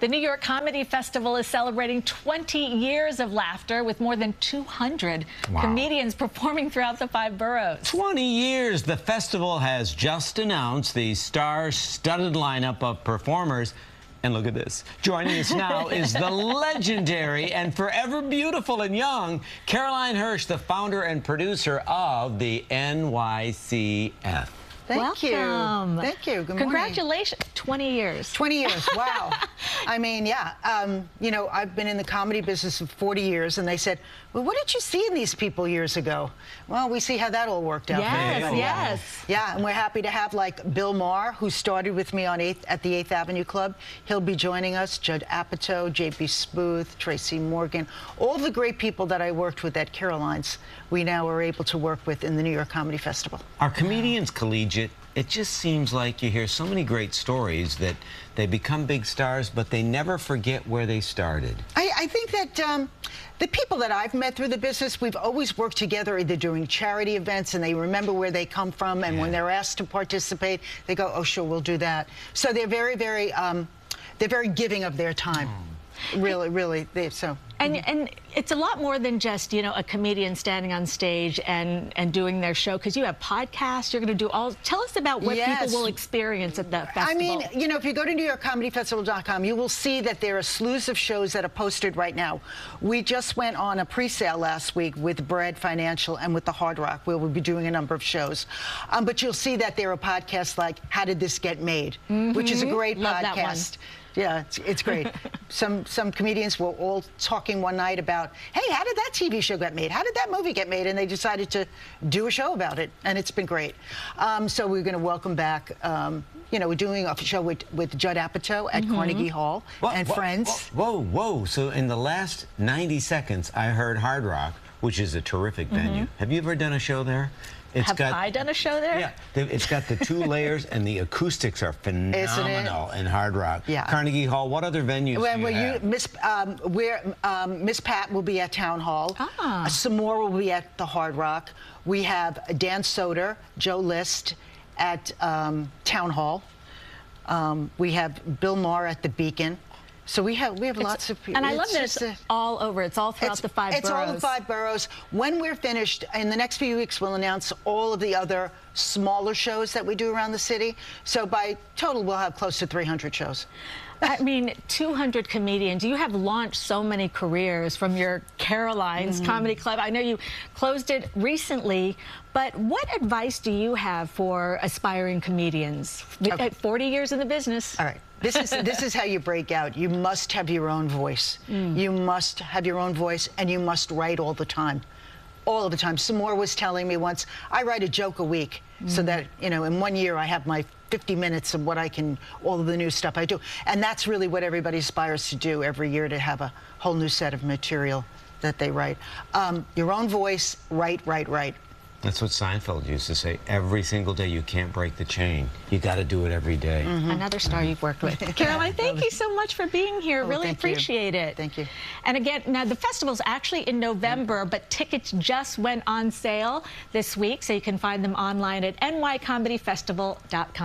The New York Comedy Festival is celebrating 20 years of laughter with more than 200 comedians performing throughout the 5 boroughs. 20 years. The festival has just announced the star-studded lineup of performers. And look at this. Joining us now is the legendary and forever beautiful and young Caroline Hirsch, the founder and producer of the NYCF. Thank you. Thank you. Good morning. Congratulations. 20 years. 20 years. Wow. I mean, yeah. You know, I've been in the comedy business for 40 years, and they said, well, what did you see in these people years ago? Well, we see how that all worked out. Yes, yes. Yeah, and we're happy to have, like, Bill Maher, who started with me on at the 8th Avenue Club. He'll be joining us. Judd Apatow, J.B. Smoot, Tracy Morgan, all the great people that I worked with at Caroline's, we now are able to work with in the New York Comedy Festival. Are comedians collegiate? It just seems like you hear so many great stories that they become big stars, but they never forget where they started. I think that the people that I've met through the business, we've always worked together either doing charity events, and they remember where they come from, and when they're asked to participate, they go, oh, sure, we'll do that. So they're very, they're very giving of their time. Really, really. And it's a lot more than just, you know, a comedian standing on stage and doing their show, because you have podcasts. You're going to do all. Tell us about what people will experience at the festival. I mean, you know, if you go to NewYorkComedyFestival.com, you will see that there are slews of shows that are posted right now. We just went on a pre-sale last week with Bread Financial and with the Hard Rock, where we'll be doing a number of shows. But you'll see that there are podcasts like How Did This Get Made, which is a great Love podcast. That one. Yeah, it's great. Some comedians were all talking one night about, hey, how did that TV show get made? How did that movie get made? And they decided to do a show about it, and it's been great. So we're going to welcome back, you know, we're doing a show with Judd Apatow at Carnegie Hall and friends. Whoa. So in the last 90 seconds, I heard Hard Rock, which is a terrific venue. Have you ever done a show there? Have I done a show there? Yeah, it's got the 2 layers, and the acoustics are phenomenal in Hard Rock. Yeah. Carnegie Hall. What other venues do you have? Miss Pat will be at Town Hall. Some more will be at the Hard Rock. We have Dan Soder, Joe List at Town Hall. We have Bill Maher at the Beacon. So we have lots of people. And I love that it's all over. It's all throughout the 5 boroughs. It's all the 5 boroughs. When we're finished, in the next few weeks, we'll announce all of the other smaller shows that we do around the city. So by total, we'll have close to 300 shows. I mean, 200 comedians. You have launched so many careers from your Caroline's Comedy Club. I know you closed it recently, but what advice do you have for aspiring comedians? 40 years in the business. All right. This is how you break out. You must have your own voice. You must have your own voice, and you must write all the time. All the time. Samore was telling me once, I write a joke a week, so that, you know, in 1 year I have my 50 minutes of what I can, all of the new stuff I do. And that's really what everybody aspires to do every year, to have a whole new set of material that they write. Your own voice, write. That's what Seinfeld used to say. Every single day, you can't break the chain. You got to do it every day. Another star you've worked with. Caroline, thank you so much for being here. Really appreciate it. Thank you. And again, now the festival's actually in November, but tickets just went on sale this week, so you can find them online at nycomedyfestival.com.